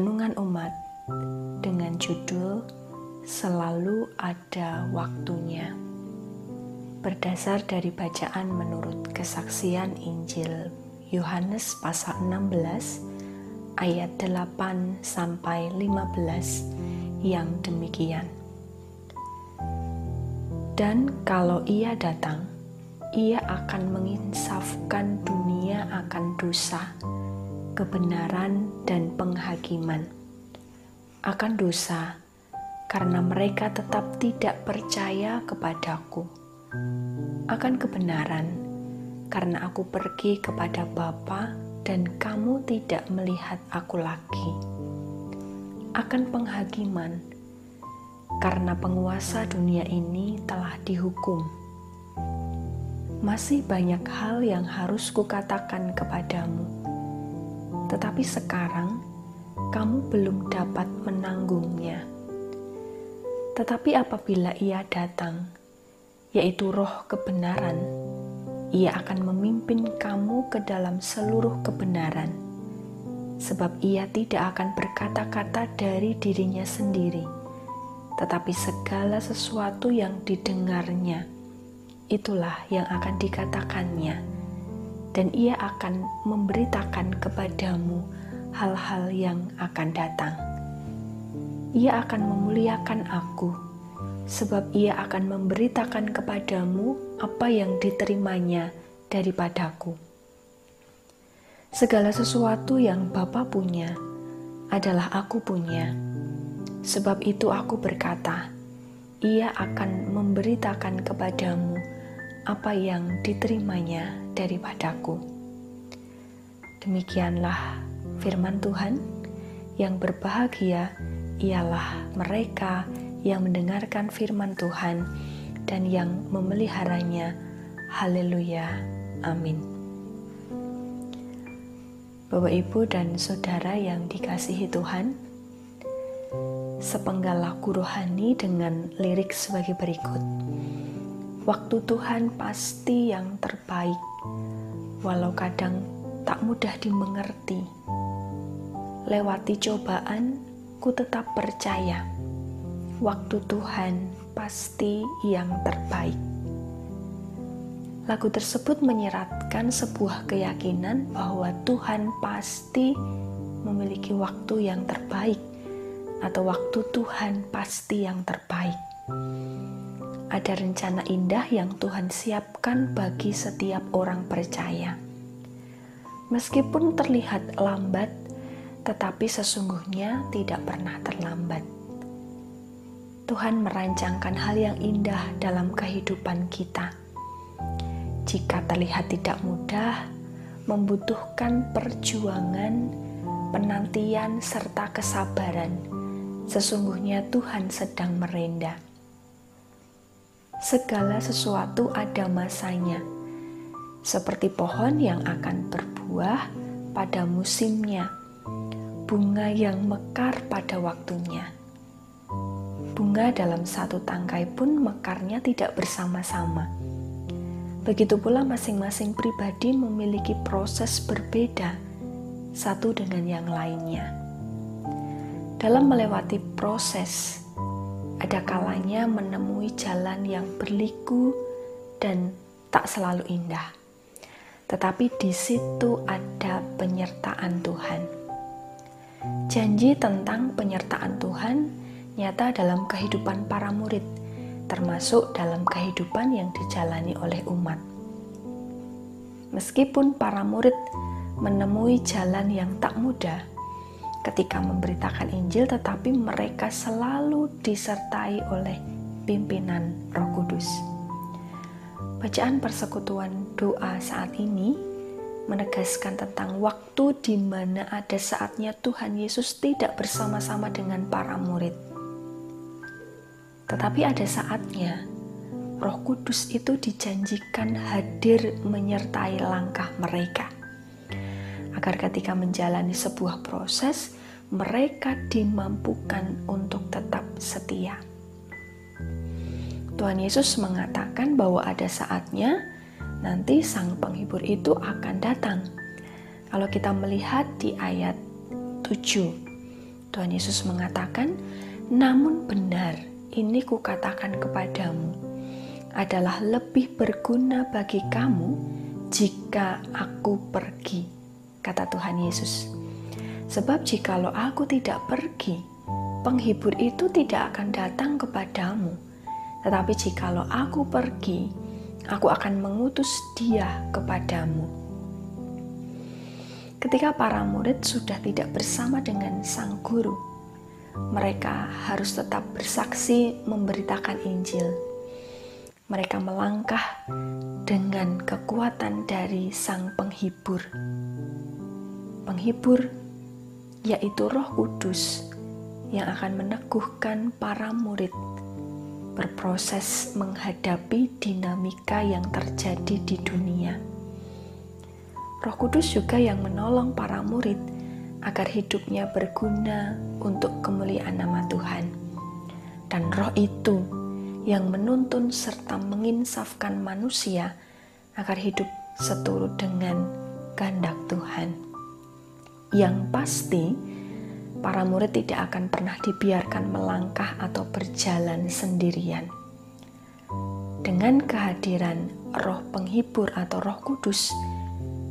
Renungan Umat dengan judul Selalu Ada Waktunya. Berdasar dari bacaan menurut kesaksian Injil Yohanes pasal 16 ayat 8 sampai 15 yang demikian. Dan kalau Ia datang, Ia akan menginsafkan dunia akan dosa, kebenaran dan penghakiman. Akan dosa, karena mereka tetap tidak percaya kepadaku. Akan kebenaran, karena aku pergi kepada Bapa dan kamu tidak melihat aku lagi. Akan penghakiman, karena penguasa dunia ini telah dihukum. Masih banyak hal yang harus kukatakan kepadamu, tetapi sekarang kamu belum dapat menanggungnya. Tetapi apabila Ia datang, yaitu Roh kebenaran, Ia akan memimpin kamu ke dalam seluruh kebenaran, sebab Ia tidak akan berkata-kata dari dirinya sendiri, tetapi segala sesuatu yang didengarnya, itulah yang akan dikatakannya, dan Ia akan memberitakan kepadamu hal-hal yang akan datang. Ia akan memuliakan aku, sebab Ia akan memberitakan kepadamu apa yang diterimanya daripadaku. Segala sesuatu yang Bapa punya adalah aku punya. Sebab itu aku berkata, Ia akan memberitakan kepadamu apa yang diterimanya daripadaku. Demikianlah firman Tuhan. Yang berbahagia ialah mereka yang mendengarkan firman Tuhan dan yang memeliharanya. Haleluya. Amin. Bapak, Ibu, dan Saudara yang dikasihi Tuhan, sepenggal lagu rohani dengan lirik sebagai berikut. Waktu Tuhan pasti yang terbaik, walau kadang tak mudah dimengerti. Lewati cobaan, ku tetap percaya, waktu Tuhan pasti yang terbaik. Lagu tersebut menyeratkan sebuah keyakinan bahwa Tuhan pasti memiliki waktu yang terbaik, atau waktu Tuhan pasti yang terbaik. Ada rencana indah yang Tuhan siapkan bagi setiap orang percaya. Meskipun terlihat lambat, tetapi sesungguhnya tidak pernah terlambat. Tuhan merancangkan hal yang indah dalam kehidupan kita. Jika terlihat tidak mudah, membutuhkan perjuangan, penantian, serta kesabaran, sesungguhnya Tuhan sedang merendah. Segala sesuatu ada masanya, seperti pohon yang akan berbuah pada musimnya, bunga yang mekar pada waktunya. Bunga dalam satu tangkai pun mekarnya tidak bersama-sama. Begitu pula masing-masing pribadi memiliki proses berbeda satu dengan yang lainnya. Dalam melewati proses, ada kalanya menemui jalan yang berliku dan tak selalu indah. Tetapi di situ ada penyertaan Tuhan. Janji tentang penyertaan Tuhan nyata dalam kehidupan para murid, termasuk dalam kehidupan yang dijalani oleh umat. Meskipun para murid menemui jalan yang tak mudah ketika memberitakan Injil, tetapi mereka selalu disertai oleh pimpinan Roh Kudus. Bacaan persekutuan doa saat ini menegaskan tentang waktu di mana ada saatnya Tuhan Yesus tidak bersama-sama dengan para murid. Tetapi ada saatnya Roh Kudus itu dijanjikan hadir menyertai langkah mereka, agar ketika menjalani sebuah proses, mereka dimampukan untuk tetap setia. Tuhan Yesus mengatakan bahwa ada saatnya nanti Sang Penghibur itu akan datang. Kalau kita melihat di ayat 7, Tuhan Yesus mengatakan, namun benar ini kukatakan kepadamu, adalah lebih berguna bagi kamu jika aku pergi, kata Tuhan Yesus. Sebab jikalau aku tidak pergi, penghibur itu tidak akan datang kepadamu. Tetapi jikalau aku pergi, aku akan mengutus dia kepadamu. Ketika para murid sudah tidak bersama dengan sang guru, mereka harus tetap bersaksi memberitakan Injil. Mereka melangkah dengan kekuatan dari sang penghibur. Penghibur yaitu Roh Kudus yang akan meneguhkan para murid berproses menghadapi dinamika yang terjadi di dunia. Roh Kudus juga yang menolong para murid agar hidupnya berguna untuk kemuliaan nama Tuhan. Dan Roh itu yang menuntun serta menginsafkan manusia agar hidup seturut dengan kehendak Tuhan. Yang pasti, para murid tidak akan pernah dibiarkan melangkah atau berjalan sendirian. Dengan kehadiran Roh Penghibur atau Roh Kudus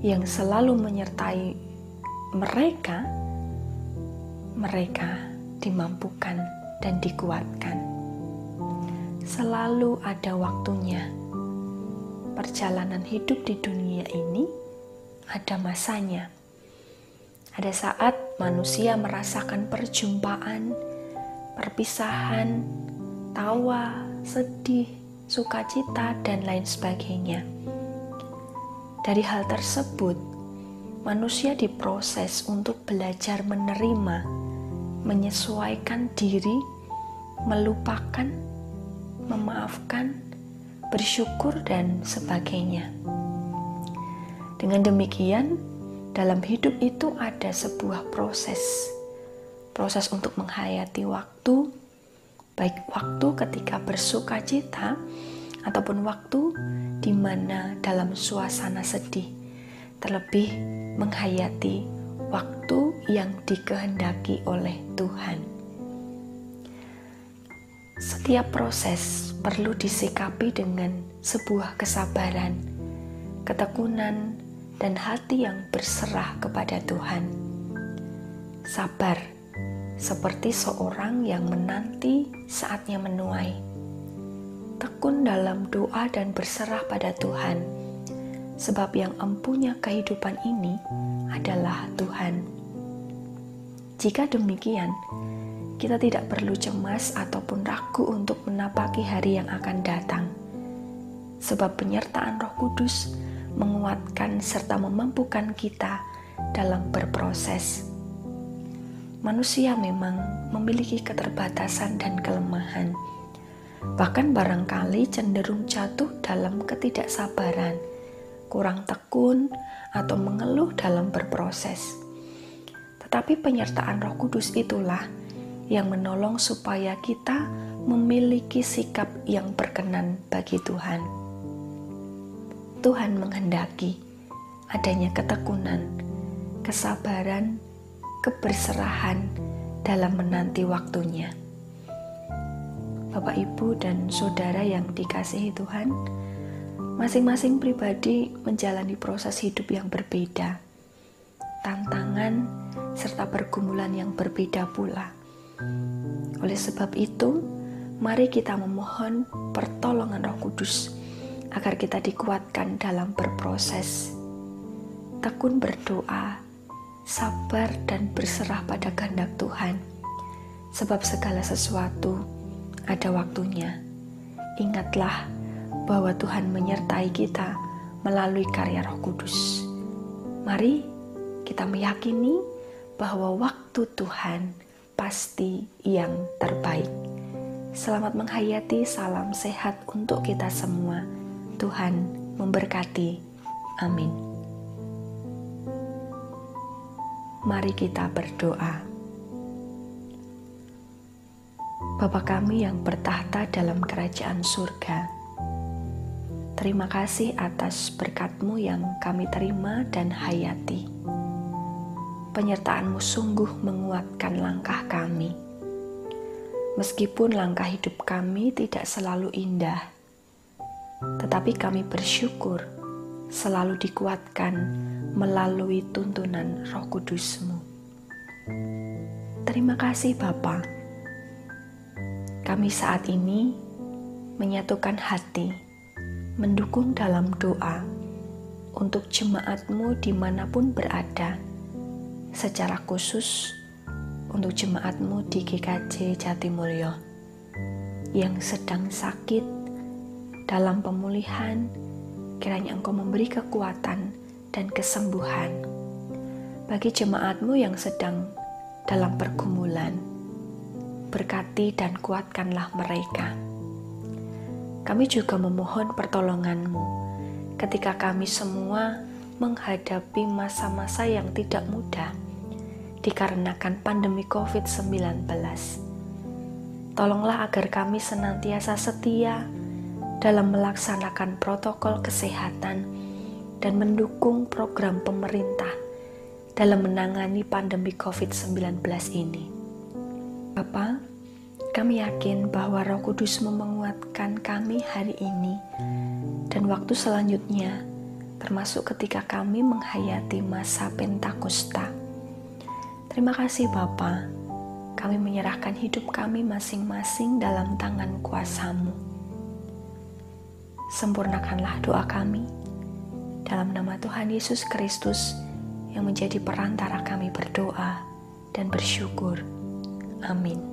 yang selalu menyertai mereka dimampukan dan dikuatkan. Selalu ada waktunya. Perjalanan hidup di dunia ini ada masanya. Ada saat manusia merasakan perjumpaan, perpisahan, tawa, sedih, sukacita, dan lain sebagainya. Dari hal tersebut, manusia diproses untuk belajar menerima, menyesuaikan diri, melupakan, memaafkan, bersyukur, dan sebagainya. Dengan demikian, dalam hidup itu ada sebuah proses untuk menghayati waktu, baik waktu ketika bersukacita ataupun waktu di mana dalam suasana sedih, terlebih menghayati waktu yang dikehendaki oleh Tuhan. Setiap proses perlu disikapi dengan sebuah kesabaran, ketekunan, dan hati yang berserah kepada Tuhan. Sabar, seperti seorang yang menanti saatnya menuai. Tekun dalam doa dan berserah pada Tuhan, sebab yang empunya kehidupan ini adalah Tuhan. Jika demikian, kita tidak perlu cemas ataupun ragu untuk menapaki hari yang akan datang, sebab penyertaan Roh Kudus menguatkan serta memampukan kita dalam berproses. Manusia memang memiliki keterbatasan dan kelemahan, bahkan barangkali cenderung jatuh dalam ketidaksabaran, kurang tekun, atau mengeluh dalam berproses. Tetapi penyertaan Roh Kudus itulah yang menolong supaya kita memiliki sikap yang berkenan bagi Tuhan. Tuhan menghendaki adanya ketekunan, kesabaran, keberserahan dalam menanti waktunya. Bapak, Ibu, dan Saudara yang dikasihi Tuhan, masing-masing pribadi menjalani proses hidup yang berbeda, tantangan, serta pergumulan yang berbeda pula. Oleh sebab itu, mari kita memohon pertolongan Roh Kudus agar kita dikuatkan dalam berproses, tekun berdoa, sabar, dan berserah pada kehendak Tuhan, sebab segala sesuatu ada waktunya. Ingatlah bahwa Tuhan menyertai kita melalui karya Roh Kudus. Mari kita meyakini bahwa waktu Tuhan pasti yang terbaik. Selamat menghayati, salam sehat untuk kita semua. Tuhan memberkati. Amin. Mari kita berdoa. Bapa kami yang bertahta dalam kerajaan surga, terima kasih atas berkat-Mu yang kami terima dan hayati. penyertaan-Mu sungguh menguatkan langkah kami. Meskipun langkah hidup kami tidak selalu indah, tetapi kami bersyukur selalu dikuatkan melalui tuntunan Roh Kudus-Mu. Terima kasih Bapa. Kami saat ini menyatukan hati, mendukung dalam doa untuk jemaat-Mu dimanapun berada, secara khusus untuk jemaat-Mu di GKJ Jatimulyo yang sedang sakit dalam pemulihan. Kiranya Engkau memberi kekuatan dan kesembuhan. Bagi jemaat-Mu yang sedang dalam pergumulan, berkati dan kuatkanlah mereka. Kami juga memohon pertolongan-Mu ketika kami semua menghadapi masa-masa yang tidak mudah dikarenakan pandemi COVID-19. Tolonglah agar kami senantiasa setia dalam melaksanakan protokol kesehatan dan mendukung program pemerintah dalam menangani pandemi COVID-19 ini. Bapa, kami yakin bahwa Roh Kudus menguatkan kami hari ini dan waktu selanjutnya, termasuk ketika kami menghayati masa Pentakosta. Terima kasih Bapa, kami menyerahkan hidup kami masing-masing dalam tangan kuasa-Mu. Sempurnakanlah doa kami, dalam nama Tuhan Yesus Kristus yang menjadi perantara kami berdoa dan bersyukur. Amin.